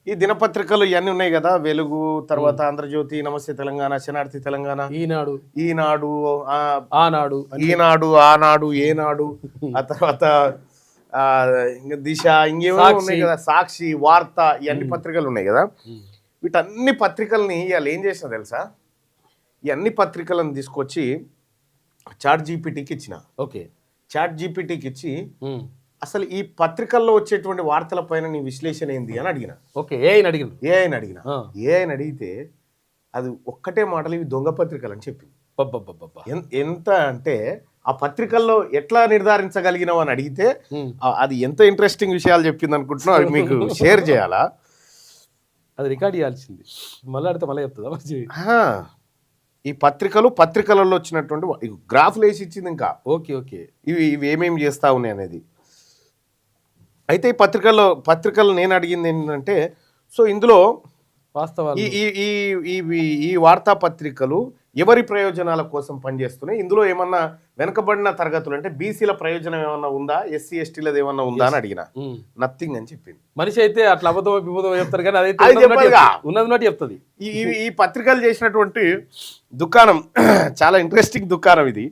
ఈ దినపత్రికలు ఇవన్నీ ఉన్నాయి కదా, వెలుగు, తర్వాత ఆంధ్రజ్యోతి, నమస్తే తెలంగాణ, శనార్థి తెలంగాణ, ఈనాడు, ఆనాడు, ఏనాడు, ఆ తర్వాత ఇంకా దిశ, ఇంకేమో ఉన్నాయి కదా, సాక్షి, వార్త, ఇవన్నీ పత్రికలు ఉన్నాయి కదా. వీటన్ని పత్రికల్ని ఇవాళ ఏం చేసినా తెలుసా, ఈ అన్ని పత్రికలను తీసుకొచ్చి చాట్ జీపీటీకి ఇచ్చిన. చాట్ జీపీటీకి ఇచ్చి అసలు ఈ పత్రికల్లో వచ్చేటువంటి వార్తల పైన నీ విశ్లేషణ ఏంది అని అడిగిన. ఏఐని అడిగితే అది ఒక్కటే మాటలు, ఇవి దొంగ పత్రికలు అని చెప్పింది. ఎంత అంటే ఆ పత్రికల్లో ఎట్లా నిర్ధారించగలిగినావు అని అడిగితే అది ఎంత ఇంట్రెస్టింగ్ విషయాలు చెప్పింది అనుకుంటున్నావు, అవి మీకు షేర్ చేయాలా, అది రికార్డ్ చేయాల్సింది. మళ్ళీ అడితే మళ్ళీ చెప్తుందా? ఈ పత్రికలలో వచ్చినటువంటి గ్రాఫ్లు వేసి ఇచ్చింది. ఇంకా ఇవి ఏమేమి చేస్తా ఉన్నాయి అనేది. అయితే ఈ పత్రికలు నేను అడిగింది ఏంటంటే, సో ఇందులో వాస్తవాలు ఈ వార్తాపత్రికలు ఎవరి ప్రయోజనాల కోసం పనిచేస్తున్నాయి, ఇందులో ఏమన్నా వెనకబడిన తరగతులు అంటే బీసీల ప్రయోజనం ఏమన్నా ఉందా, ఎస్సీ ఎస్టీలది ఏమన్నా ఉందా అని అడిగిన. నథింగ్ అని చెప్పింది. మనిషి అయితే అట్లా అబద్ధం చెప్తారు కానీ అదైతే ఉన్నది చెప్తుంది. ఈ పత్రికలు చేసినటువంటి దుకాణం చాలా ఇంట్రెస్టింగ్ దుకాణం ఇది.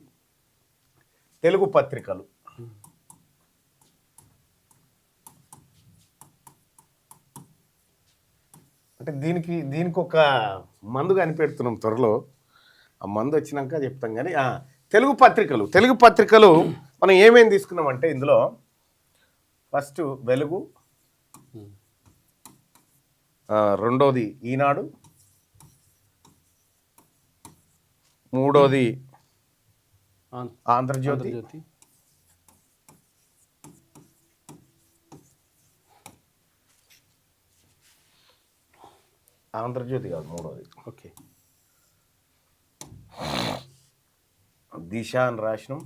తెలుగు పత్రికలు అంటే దీనికి ఒక మందు కనిపెడుతున్నాం త్వరలో. ఆ మందు వచ్చినాక చెప్తాం. కానీ తెలుగు పత్రికలు మనం ఏమేమి తీసుకున్నామంటే, ఇందులో ఫస్ట్ వెలుగు, రెండోది ఈనాడు, మూడోది ఆంధ్రజ్యోతి, కాదు మూడోది దిశ అని రాసినాం.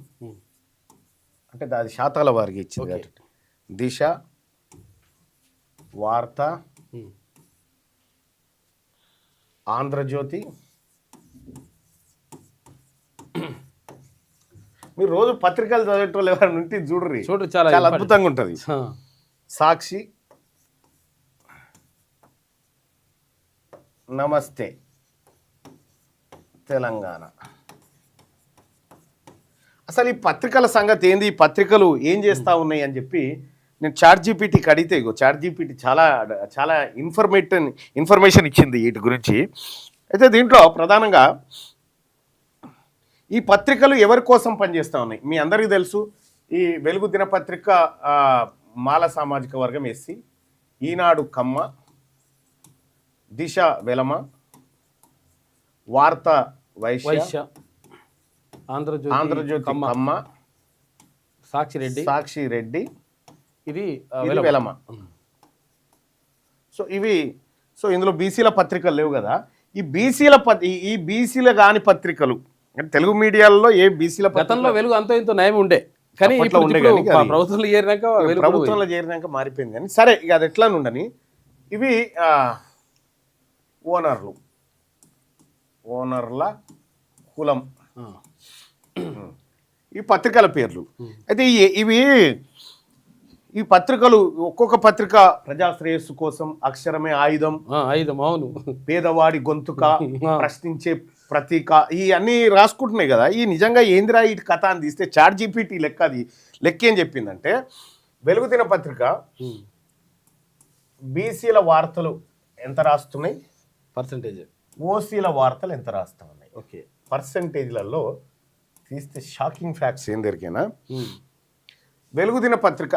అంటే అది శాతాల వారికి ఇచ్చింది. దిశ, వార్త, ఆంధ్రజ్యోతి. మీరు రోజు పత్రికలు చదివేటోళ్ళు ఎవరైనా ఉంటే చూడరు, చాలా అద్భుతంగా ఉంటుంది. సాక్షి, నమస్తే తెలంగాణ. అసలు ఈ పత్రికల సంగతి ఏంది, ఈ పత్రికలు ఏం చేస్తూ ఉన్నాయి అని చెప్పి నేను చాట్ జీపీటీకి అడిగితే, చాట్ జీపీటీ చాలా చాలా ఇన్ఫర్మేషన్ ఇచ్చింది వీటి గురించి. అయితే దీంట్లో ప్రధానంగా ఈ పత్రికలు ఎవరి కోసం పనిచేస్తూ ఉన్నాయి మీ అందరికీ తెలుసు. ఈ వెలుగు దినపత్రిక మాల సామాజిక వర్గం ఎస్సీ, ఈనాడు కమ్మ, దిశ వెలమ, వార్త వైశ్య, ఆంధ్రజ్యోతి కమ్మ, సాక్షి రెడ్డి, ఇది వెలమ. సో ఇందులో బీసీల పత్రికలు లేవు కదా. ఈ బీసీల కాని పత్రికలు అంటే తెలుగు మీడియాలో ఏ బీసీల గతంలో వెలుగు అంతో ఇంతో నయం ఉండే, కానీ ప్రభుత్వంలో చేరినాక మారిపోయింది. కానీ సరే, ఇక అది ఎట్లా ఉండని, ఇవి ఓనర్ల కులం, ఈ పత్రికల పేర్లు. అయితే ఈ పత్రికలు ఒక్కొక్క పత్రిక ప్రజాశ్రేయస్సు కోసం, అక్షరమే ఆయుధం, అవును, పేదవాడి గొంతుక, ప్రశ్నించే ప్రతీక, ఈ అన్నీ రాసుకుంటున్నాయి కదా. ఈ నిజంగా ఏందిరా ఈ కథ అని తీస్తే చాట్ జీపీటీ లెక్క ఏం చెప్పిందంటే, వెలుగు దినపత్రిక బీసీల వార్తలు ఎంత రాస్తున్నాయి, పర్సంటేజ్, ఓసీల వార్తలు ఎంత రాస్తా ఉన్నాయి, పర్సంటేజ్లలో తీస్తే షాకింగ్ ఫ్యాక్ట్స్ ఏం దొరికినా. వెలుగు దినపత్రిక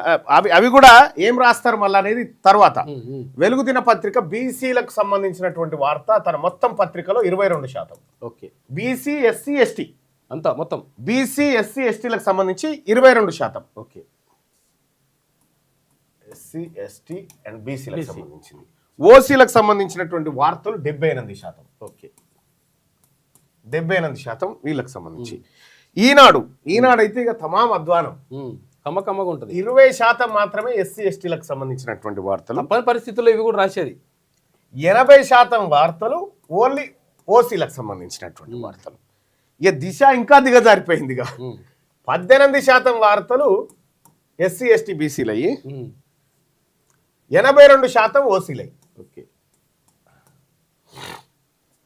అవి కూడా ఏం రాస్తారు మళ్ళీ అనేది తర్వాత. వెలుగు దినపత్రిక బీసీలకు సంబంధించినటువంటి వార్త తన మొత్తం పత్రికలో 22%. బీసీ ఎస్సీ ఎస్టీ అంతా మొత్తం, బీసీ ఎస్సీ ఎస్టీలకు సంబంధించి 22%. ఎస్సీ ఎస్టీ అండ్ బీసీలకు సంబంధించింది. ఓసీలకు సంబంధించినటువంటి వార్తలు 78%. 78% వీళ్ళకి సంబంధించి. ఈనాడు అయితే ఇక తమాం అధ్వానం, కమ్మకమ్మగా ఉంటుంది. 20% మాత్రమే ఎస్సీ ఎస్టీలకు సంబంధించినటువంటి వార్తలు. పరిస్థితుల్లో ఇవి కూడా రాసేది. 80% వార్తలు ఓన్లీ ఓసీలకు సంబంధించినటువంటి వార్తలు. ఇక దిశ ఇంకా దిగజారిపోయింది. 18% వార్తలు ఎస్సీ ఎస్టీ బీసీలు అయ్యి 82% ఓసీలు అయ్యి.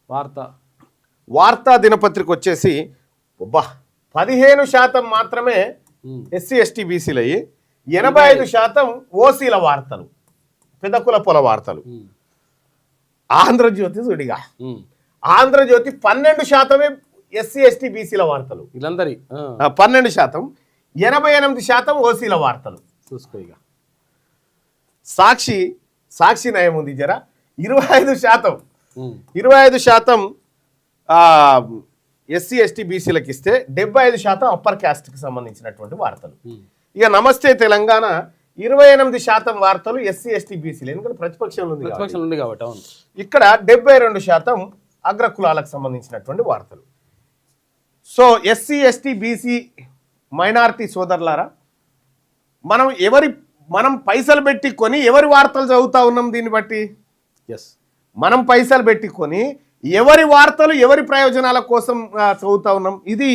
వార్తా దినపత్రిక వచ్చేసి 15% మాత్రమే ఎస్సీ ఎస్టీ బీసీలు అయ్యి 85% ఓసీల వార్తలు, పెద్ద కులపుల వార్తలు. ఆంధ్రజ్యోతి చూడిగా, ఆంధ్రజ్యోతి 12% ఎస్సీ ఎస్టీ బీసీల వార్తలు, 12%, 88% ఓసీల వార్తలు. చూసుకో ఇక. సాక్షి నయం ఉంది జరా, 25% ఎస్సీ ఎస్టీ బీసీలకు ఇస్తే 75% అప్పర్ క్యాస్ట్కి సంబంధించినటువంటి వార్తలు. ఇక నమస్తే తెలంగాణ 28% వార్తలు ఎస్సీ ఎస్టీ బీసీలు, ఎందుకంటే ప్రతిపక్షంలో ఉంది కాబట్టి. ఇక్కడ 72% అగ్రకులాలకు సంబంధించినటువంటి వార్తలు. So SC ST BC minority సోదరులారా, మనం పైసలు పెట్టి కొని ఎవరి వార్తలు చదువుతా ఉన్నాం? దీన్ని బట్టి మనం పైసలు పెట్టి కొని ఎవరి వార్తలు ఎవరి ప్రయోజనాల కోసం చదువుతా ఉన్నాం? ఇది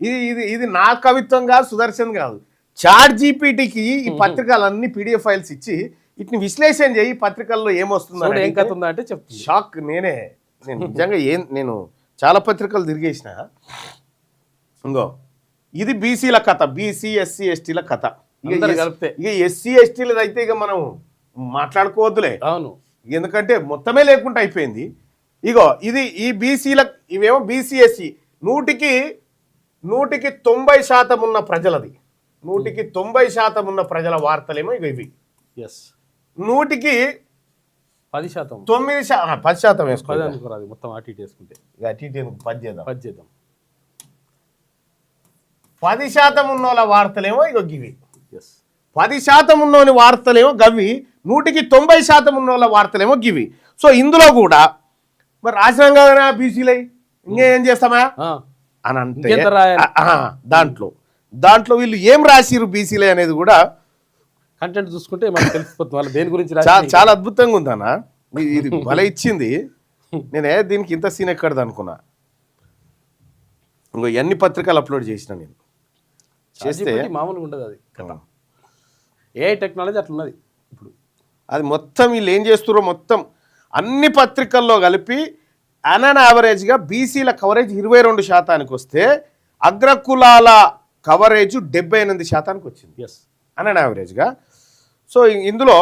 ఇది ఇది ఇది నా కవిత్వం కాదు, సుదర్శన్ కాదు, చాట్ జీపీటీకి ఈ పత్రికలన్నీ పీడిఎఫ్ ఫైల్స్ ఇచ్చి వీటిని విశ్లేషణ చేయి, పత్రికల్లో ఏమొస్తుందంటే షాక్. నేను నిజంగా నేను చాలా పత్రికలు తిరిగేసిన. ఇంకో ఇది బీసీల కథ, బీసీ ఎస్సీ ఎస్టీల కథ. ఇక ఎస్సీ ఎస్టీలది అయితే ఇక మనం మాట్లాడుకోవద్దులే, అవును, ఎందుకంటే మొత్తమే లేకుండా అయిపోయింది. ఇగో ఇది ఈ బీసీల, ఇవేమో బీసీఎస్సీ 100కి 90% ఉన్న ప్రజలది, 100కి 90% ఉన్న ప్రజల వార్తలేమో ఇక ఇవి. 100కి 10%, 10% వేసుకోవాలి మొత్తం అటు ఇటు వేసుకుంటే. ఇక అటు ఇటు 10 చేద్దాం. 10% ఉన్న వాళ్ళ వార్తలేమో ఇక గివి. 10% ఉన్నోని వార్తలేమో గవి, 100కి 90% ఉన్న వాళ్ళ వార్తలేమో గివి. సో ఇందులో కూడా మరి రాసినాం కదా బీసీలై, ఇంకేం చేస్తామా అని అంటే దాంట్లో వీళ్ళు ఏం రాసిరు బీసీలై అనేది కూడా కంటెంట్ చూసుకుంటే మనకు తెలిసిపోతుంది వాళ్ళు దేని గురించి. చాలా అద్భుతంగా ఉందన్న, ఇది భలే ఇచ్చింది. నేనే దీనికి ఇంత సీన్ ఎక్కడది అనుకున్నా. ఇంకో ఎన్ని పత్రికలు అప్లోడ్ చేసిన నేను చేస్తే మామూలుగా ఉండదు అది కదా. ఏ టెక్నాలజీ అట్లున్నది ఇప్పుడు. అది మొత్తం వీళ్ళు ఏం చేస్తారో మొత్తం అన్ని పత్రికల్లో కలిపి అన్ యావరేజ్గా బీసీల కవరేజ్ 22% వస్తే అగ్రకులాల కవరేజ్ 78% వచ్చింది అన్ యావరేజ్గా. సో ఇందులో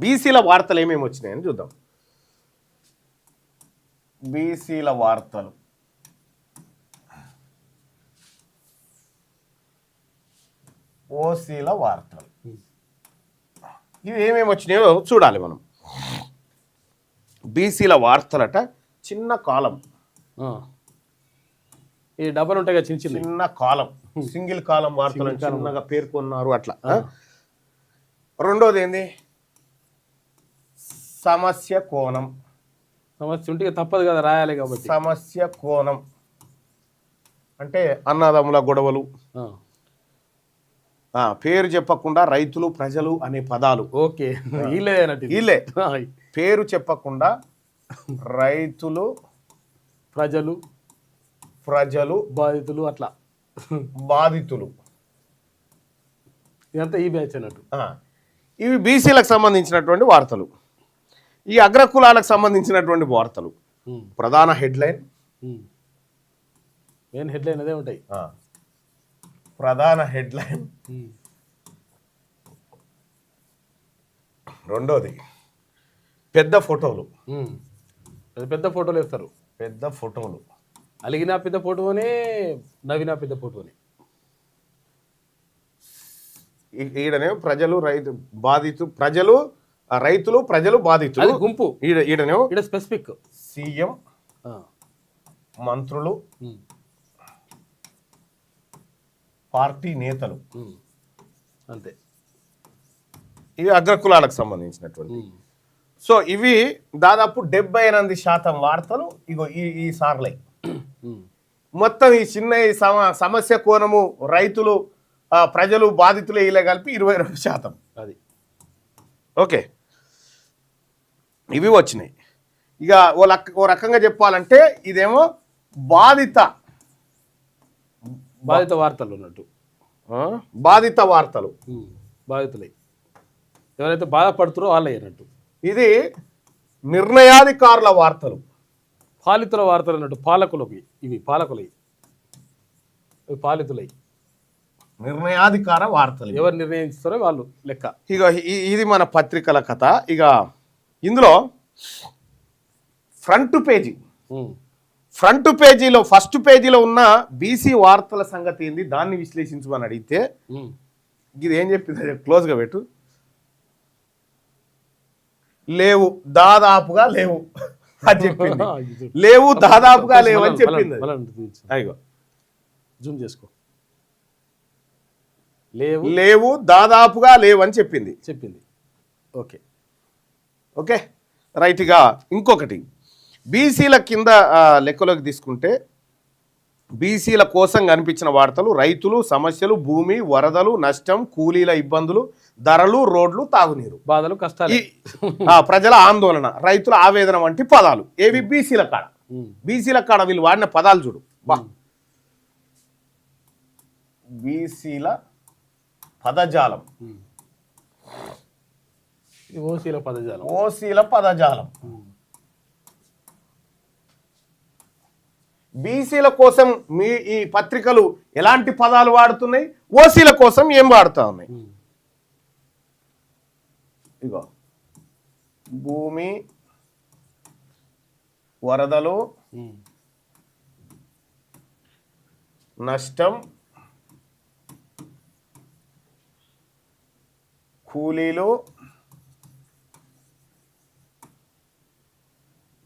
బీసీల వార్తలు ఏమేమి వచ్చినాయని చూద్దాం. బీసీల వార్తలు ఓసీల వార్తలు ఇవి ఏమేమి వచ్చినాయో చూడాలి మనం. బీసీల వార్తలట చిన్న కాలం, ఈ డబ్బులు ఉంటాయి కదా చిన్న కాలం, సింగిల్ కాలం వార్తలు చిన్నగా పేర్కొన్నారు అట్లా. రెండోది ఏంది, సమస్య కోణం. సమస్య ఉంటే తప్పదు కదా రాయాలి కాబట్టి. సమస్య కోణం అంటే అన్నదమ్ముల గొడవలు, పేరు చెప్పకుండా రైతులు ప్రజలు అనే పదాలు. ఓకే, వీళ్ళే పేరు చెప్పకుండా రైతులు ప్రజలు బాధితులు అట్లా బాధితులు ఇదంతా ఈ బ్యాచ్ అన్నట్టు. ఇవి బీసీలకు సంబంధించినటువంటి వార్తలు. ఈ అగ్రకులాలకు సంబంధించినటువంటి వార్తలు. ప్రధాన హెడ్లైన్, మెయిన్ హెడ్లైన్ అదే ఉంటాయి. ప్రధాన హెడ్లైన్. రెండోది పెద్ద ఫోటోలు. పెద్ద ఫోటోలు వేస్తారు, పెద్ద ఫోటోలు. అలిగిన పెద్ద ఫోటోనే, నవ్విన పెద్ద ఫోటోనే. ఈడనే ప్రజలు రైతులు ప్రజలు బాధితులు గుంపు. ఈడనే స్పెసిఫిక్ సీఎం, మంత్రులు, పార్టీ నేతలు, అంతే. ఇవి అగ్రకులాలకు సంబంధించినటువంటి. సో ఇవి దాదాపు 78% వార్తలు ఇగో ఈ సార్లే. మొత్తం ఈ చిన్న సమస్య కోణము, రైతులు ప్రజలు బాధితులు ఇలా కలిపి 22%. అది ఓకే, ఇవి వచ్చినాయి. ఇక ఓ రకంగా చెప్పాలంటే ఇదేమో బాధిత వార్తలు ఉన్నట్టు. బాధిత వార్తలు, బాధితులై ఎవరైతే బాధపడుతారో వాళ్ళే అన్నట్టు. ఇది నిర్ణయాధికారుల వార్తలు, పాలితుల వార్తలు అన్నట్టు. పాలకులకి ఇవి పాలకులై, ఇవి పాలితులై. నిర్ణయాధికార వార్తలు ఎవరు నిర్ణయిస్తారో వాళ్ళు లెక్క. ఇక ఇది మన పత్రికల కథ. ఇక ఇందులో ఫ్రంట్ పేజీలో ఫస్ట్ పేజీలో ఉన్న బీసీ వార్తల సంగతి ఏంది, దాన్ని విశ్లేషించమని అడిగితే ఇది ఏం చెప్పింది, క్లోజ్గా పెట్టు. లేవు, దాదాపుగా లేవు అని చెప్పింది. లేవు, దాదాపుగా లేవు అని చెప్పింది. అయ్యో జూమ్ చేసుకో. లేవు, దాదాపుగా లేవు అని చెప్పింది. ఓకే ఓకే రైట్గా. ఇంకొకటి బీసీల కింద లెక్కలోకి తీసుకుంటే బీసీల కోసం కనిపించిన వార్తలు: రైతులు సమస్యలు, భూమి, వరదలు, నష్టం, కూలీల ఇబ్బందులు, ధరలు, రోడ్లు, తాగునీరు, బాధలు, కష్టాలు, ప్రజల ఆందోళన, రైతుల ఆవేదన వంటి పదాలు. ఏవి బీసీల కాడ. బీసీల కాడ వీళ్ళు వాడిన పదాలు చూడు. బీసీల పదజాలం, ఓసీల పదజాలం. బీసీల కోసం మీ ఈ పత్రికలు ఎలాంటి పదాలు వాడుతున్నాయి, ఓసీల కోసం ఏం వాడుతా ఉన్నాయి. ఇగో భూమి, వరదలు, నష్టం, కూలీలు,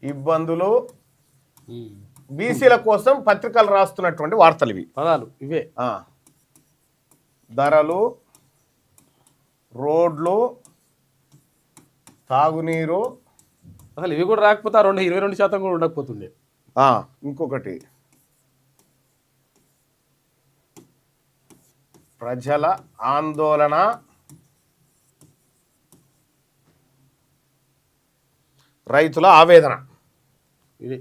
ఇబ్బందులు. బీసీల కోసం పత్రికలు రాస్తున్నటువంటి వార్తలు ఇవి, పదాలు ఇవే. ధరలు, రోడ్లు, తాగునీరు. అసలు ఇవి కూడా రాకపోతే 22% కూడా ఉండకపోతుండే. ఇంకొకటి ప్రజల ఆందోళన, రైతుల ఆవేదన. ఇది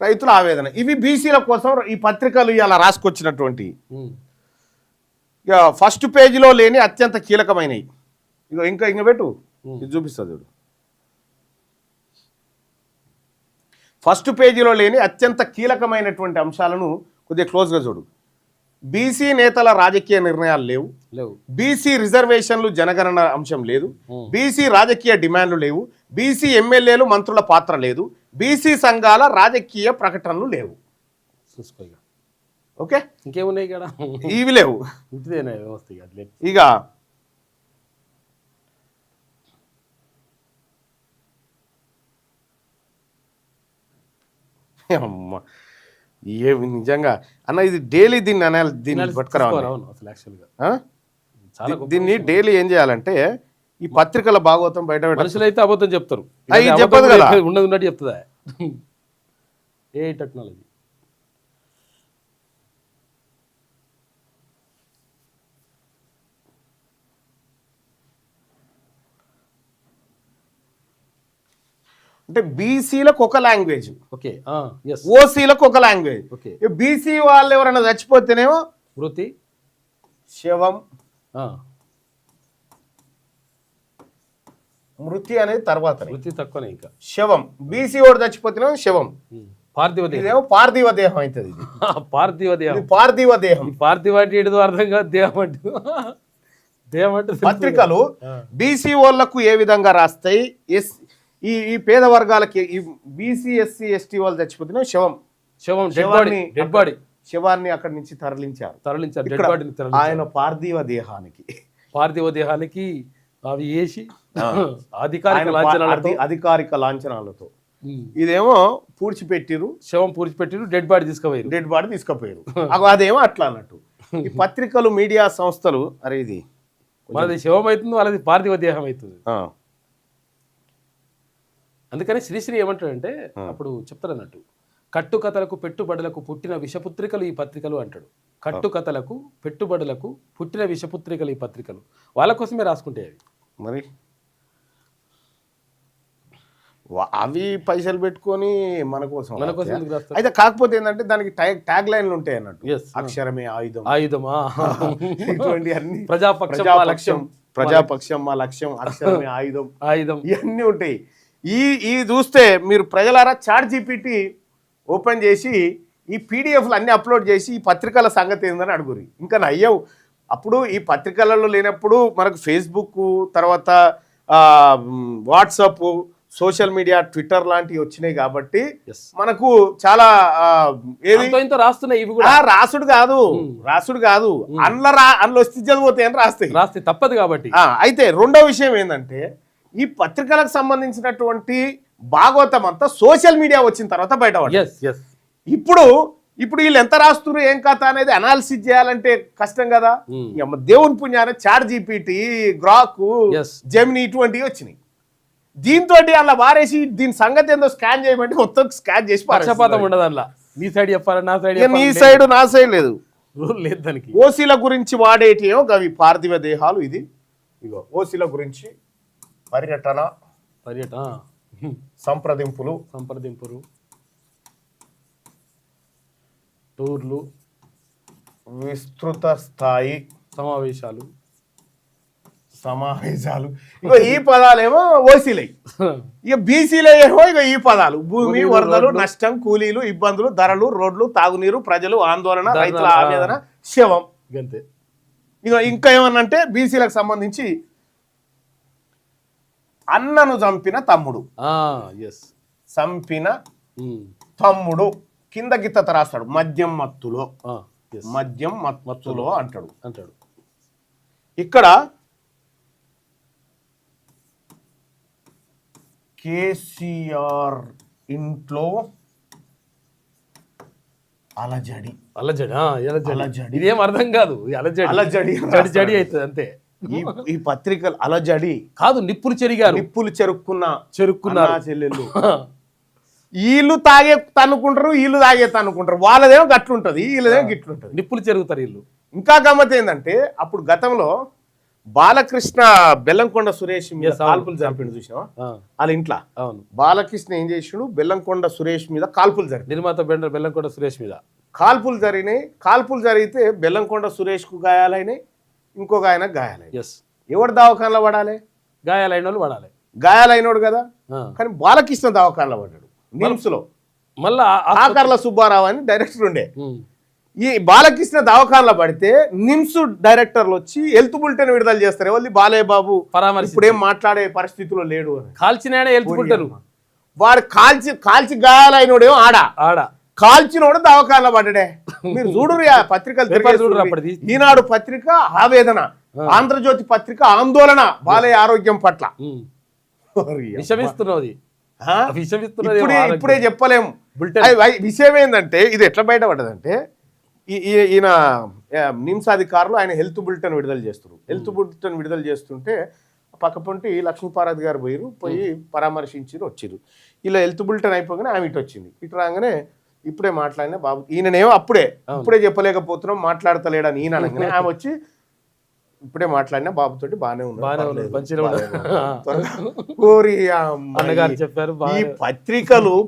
రైతుల ఆవేదన. ఇవి బీసీల కోసం ఈ పత్రికలు ఇలా రాసుకొచ్చినటువంటి. ఇక ఫస్ట్ పేజీలో లేని అత్యంత కీలకమైనవి. ఇక ఇంకా పెట్టు, ఇది చూపిస్తుంది చూడు. ఫస్ట్ పేజీలో లేని అత్యంత కీలకమైనటువంటి అంశాలను కొద్దిగా క్లోజ్గా చూడు. బీసీ నేతల రాజకీయ నిర్ణయాలు లేవు, బీసీ రిజర్వేషన్లు జనగణన అంశం లేదు, బీసీ రాజకీయ డిమాండ్లు లేవు, బీసీ ఎమ్మెల్యేలు మంత్రుల పాత్ర లేదు, బీసీ సంఘాల రాజకీయ ప్రకటనలు లేవు. ఓకే, ఇంకేమున్నాయి ఇక్కడ? ఇవి లేవు. ఇక అమ్మ ఏమి నిజంగా అన్న, ఇది డైలీ దీన్ని అనాలి, దీన్ని పట్టుకురావాలి. దీన్ని డైలీ ఏం చేయాలంటే ఈ పత్రికల భాగవతం బయట మనుషులు అయితే అబద్ధం చెప్తారు, చెప్పదు కదా, ఉన్నట్టు చెప్తుందా ఏ టెక్నాలజీ. అంటే బీసీలకు ఒక లాంగ్వేజ్, ఓకే, ఓసీలకు ఒక లాంగ్వేజ్. బీసీ వాళ్ళు ఎవరైనా చచ్చిపోతేనేమో మృతి, శవం. మృతి అనేది తర్వాత, మృతి తక్కువనే. ఇంకా శవం, బీసీ వాడు చచ్చిపోతేనేమో శవం, పార్థివ దేహం. ఇదేమో పార్థివ దేహం అవుతుంది. ఇది పార్థివ దేహం, పార్థివ దేహం. పార్థివ అంటే ఏదో అర్థం కాదు, దేహం అంటే దేహం అంటే. పత్రికలు బీసీ వాళ్ళకు ఏ విధంగా రాస్తాయి, ఈ పేద వర్గాలకి, ఈ బీసీ ఎస్సీ ఎస్టీ వాళ్ళు చచ్చిపోతున్న శవం, డెడ్ బాడీ, శవాన్ని అక్కడి నుంచి తరలించారు. డెడ్ బాడీని ఆయన పార్థివ దేహానికి అవి వేసి అధికారిక లాంఛనాలతో ఇదేమో పూడ్చిపెట్టిరు, శవం పూడ్చిపెట్టిరు, డెడ్ బాడీ తీసుకుపోయారు. అదేమో అట్లా అన్నట్టు. ఈ పత్రికలు, మీడియా సంస్థలు, అరే ఇది వాళ్ళది శవం అవుతుంది, వాళ్ళది పార్థివ దేహం అవుతుంది. అందుకని శ్రీశ్రీ ఏమంటాడంటే అప్పుడు చెప్తాడు అన్నట్టు, కట్టుకథలకు పెట్టుబడులకు పుట్టిన విషపుత్రికలు ఈ పత్రికలు అంటాడు. కట్టుకథలకు పెట్టుబడులకు పుట్టిన విషపుత్రికలు ఈ పత్రికలు. వాళ్ళ కోసమే రాసుకుంటే అవి. మరి అవి పైసలు పెట్టుకొని మన కోసం మన కోసం ఎందుకు రాస్తారు? అయితే కాకపోతే ఏంటంటే దానికి ట్యాగ్ లైన్లు ఉంటాయి అన్నట్టు. Yes. అక్షరమే ఆయుధం, ఆయుధమా ఇటువంటి అన్ని ప్రజాపక్షం మా లక్ష్యం, ప్రజాపక్షం మా లక్ష్యం, అక్షరమే ఆయుధం, ఆయుధం ఇవన్నీ ఉంటాయి. ఈ చూస్తే మీరు ప్రజలారా చాట్ జీపీటీ ఓపెన్ చేసి ఈ పీడిఎఫ్లు అన్ని అప్లోడ్ చేసి ఈ పత్రికల సంగతి ఏందని అడుగురి. ఇంకా నయ్యవు. అప్పుడు ఈ పత్రికలలో లేనప్పుడు మనకు ఫేస్బుక్, తర్వాత వాట్సాప్, సోషల్ మీడియా, ట్విట్టర్ లాంటివి వచ్చినాయి కాబట్టి Yes. మనకు చాలా ఏది ఇంతో రాస్తున్నాయి ఇవి కూడా. రాసుడు కాదు అందులో వస్తే చదిపోతాయి అని రాస్తాయి. రాస్తే తప్పదు కాబట్టి. అయితే రెండో విషయం ఏంటంటే ఈ పత్రికలకు సంబంధించినటువంటి భాగవతం అంతా సోషల్ మీడియా వచ్చిన తర్వాత బయటపడింది. Yes, yes. ఇప్పుడు వీళ్ళు ఎంత రాస్తున్నారు ఏం కథ అనేది అనాలిసిస్ చేయాలంటే కష్టం కదా. దేవుని పుణ్యాన ChatGPT, Grok, Yes. Gemini ఇటువంటివి వచ్చినాయి. దీంతో అలా వారేసి దీని సంగతి ఏందో స్కాన్ చేయమంటే మొత్తం స్కాన్ చేసి పక్షపాతం ఉండదు అందులో. నీ సైడ్ చెప్పాలి, నా సైడ్ నీ సైడ్ నా సైడ్ లేదు, రూల్ లేదు దానికి. ఓసీల గురించి వాడేటియో అవి పార్థివ దేహాలు. ఇది ఇగో ఓసీల గురించి పర్యటన సంప్రదింపులు, టూర్లు, విస్తృత స్థాయి సమావేశాలు. ఇగో ఈ పదాలేమో ఓసీలై, ఇక బీసీలో ఏమో ఇక ఈ పదాలు భూమి, వరదలు, నష్టం, కూలీలు, ఇబ్బందులు, ధరలు, రోడ్లు, తాగునీరు, ప్రజలు, ఆందోళన, రైతుల ఆవేదన, శవం. ఇక ఇంకా ఏమన్నంటే బీసీలకు సంబంధించి అన్నను చంపిన తమ్ముడు, చంపిన తమ్ముడు కింద గిత్తత రాస్తాడు మద్యం మత్తులో, మద్యం మత్తులో అంటాడు. ఇక్కడ కేసీఆర్ ఇంట్లో అలజడి. ఇదేం అర్థం కాదు. అలజడి జడి అవుతుంది అంతే. ఈ పత్రికలు అలజడి కాదు, నిప్పులు చెరుక్కున్నారు చెల్లెళ్ళు. వీళ్ళు తాగే తనుకుంటారు, వీళ్ళు తాగే తనుకుంటారు. వాళ్ళదేమో గట్లుంటది, వీళ్ళదేమో గిట్లుంటది. నిప్పులు చెరుగుతారు వీళ్ళు. ఇంకా గమ్మత్ ఏంటంటే అప్పుడు గతంలో బాలకృష్ణ బెల్లంకొండ సురేష్ మీద కాల్పులు జరిపిండు చూసినా వాళ్ళ ఇంట్లో. బాలకృష్ణ ఏం చేసిండు, బెల్లంకొండ సురేష్ మీద కాల్పులు జరిగింది. నిర్మాత బెల్లంకొండ సురేష్ మీద కాల్పులు జరిగినాయి. కాల్పులు జరిగితే బెల్లంకొండ సురేష్ కు గాయాలైనాయి, ఇంకొక ఆయన గాయాలైనాయి. ఎవడు దవాఖానలో పడాలి? గాయాలైన వాళ్ళు పడాలి. గాయాలైనోడు కదా, కానీ బాలకృష్ణ దవాఖానలో పడ్డాడు నిమ్స్ లో. మళ్ళా ఆకర్ల సుబ్బారావు అని డైరెక్టర్ ఉండే. ఈ బాలకృష్ణ దవాఖానలో పడితే నిమ్స్ డైరెక్టర్లు వచ్చి హెల్త్ బులెటిన్ విడుదల చేస్తారు. ఎవరి బాలయ్య బాబు ఇప్పుడేం మాట్లాడే పరిస్థితిలో లేడు అని. కాల్చిన హెల్త్ బులెటిన్ వాడు కాల్చి గాయాలైనోడేమో ఆడ కాల్చినోడు దవాఖానలో పడ్డాడే. మీరు చూడరు పత్రికలు. ఈనాడు పత్రిక ఆవేదన, ఆంధ్రజ్యోతి పత్రిక ఆందోళన బాలయ్య ఆరోగ్యం పట్ల. ఇప్పుడే చెప్పలేము. విషయం ఏంటంటే ఇది ఎట్లా బయటపడ్డదంటే ఈయన నిమ్స్ అధికారులు ఆయన హెల్త్ బులెటిన్ విడుదల చేస్తారు. హెల్త్ బులెటిన్ విడుదల చేస్తుంటే పక్కపొంటి లక్ష్మీపార్వతి గారు పోయి పరామర్శించారు, వచ్చిరు. ఇలా హెల్త్ బులెటిన్ అయిపోగానే ఆమె ఇటు వచ్చింది. ఇటు రాగానే ఇప్పుడే మాట్లాడినా బాబు, ఈయననేమో ఇప్పుడే చెప్పలేకపోతున్నాం, మాట్లాడతలేడని ఈయన అనగానే ఆమె వచ్చి ఇప్పుడే మాట్లాడినా బాబుతోటి బాగానే ఉన్నాడు. ఈ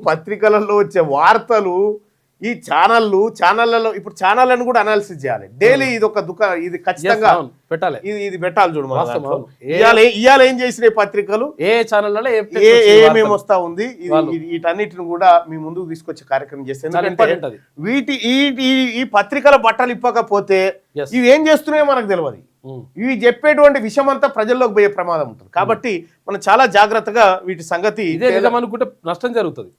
పత్రికలలో వచ్చే వార్తలు, ఈ ఛానళ్లలో ఇప్పుడు ఛానళ్లను కూడా అనాలిసిస్ చేయాలి డైలీ. ఇది ఒక ఇది ఖచ్చితంగా పెట్టాలి, ఇది పెట్టాలి. చూడు ఇవాళ ఏం చేసిన పత్రికలు, ఏ ఛానల్ ఏమేమి వస్తా ఉంది, వీటన్నిటిని కూడా మీ ముందుకు తీసుకొచ్చే కార్యక్రమం చేస్తే. ఎందుకంటే ఈ పత్రికల బట్టలు ఇప్పకపోతే ఇవి ఏం చేస్తున్నాయో మనకు తెలియదు. ఇవి చెప్పేటువంటి విషయం అంతా ప్రజల్లోకి పోయే ప్రమాదం ఉంటుంది. కాబట్టి మనం చాలా జాగ్రత్తగా వీటి సంగతి అనుకుంటే నష్టం జరుగుతుంది,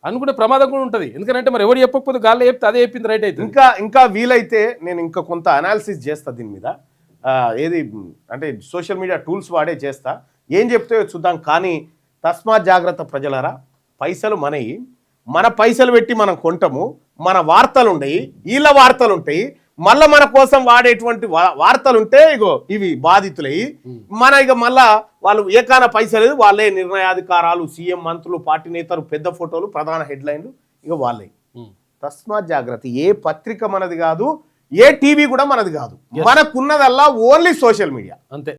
అనుకుంటే ప్రమాదం కూడా ఉంటుంది. ఎందుకంటే మరి ఎవరు చెప్పకపోతే గాల్లో చెప్తే అదే చెప్పింది రైట్ అవుతుంది. ఇంకా వీలైతే నేను ఇంకా కొంత అనాలిసిస్ చేస్తా దీని మీద. ఏది అంటే సోషల్ మీడియా టూల్స్ వాడే చేస్తా, ఏం చెప్తే చూద్దాం. కానీ తస్మాత్ జాగ్రత్త ప్రజలారా, పైసలు మనవి, మన పైసలు పెట్టి మనం కొంటాము, మన వార్తలు ఉండయి, వీళ్ళ వార్తలు ఉంటాయి, మళ్ళా మన కోసం వాడేటువంటి వార్తలు ఉంటే ఇగో ఇవి బాధితులయ్యి ఇక మళ్ళా వాళ్ళు ఏకాన పైసలు లేదు, వాళ్ళే నిర్ణయాధికారాలు, సీఎం, మంత్రులు, పార్టీ నేతలు, పెద్ద ఫోటోలు, ప్రధాన హెడ్లైన్లు ఇక వాళ్ళే. తస్మాత్ జాగ్రత్త. ఏ పత్రిక మనది కాదు, ఏ టీవీ కూడా మనది కాదు. మనకున్నదల్లా ఓన్లీ సోషల్ మీడియా అంతే.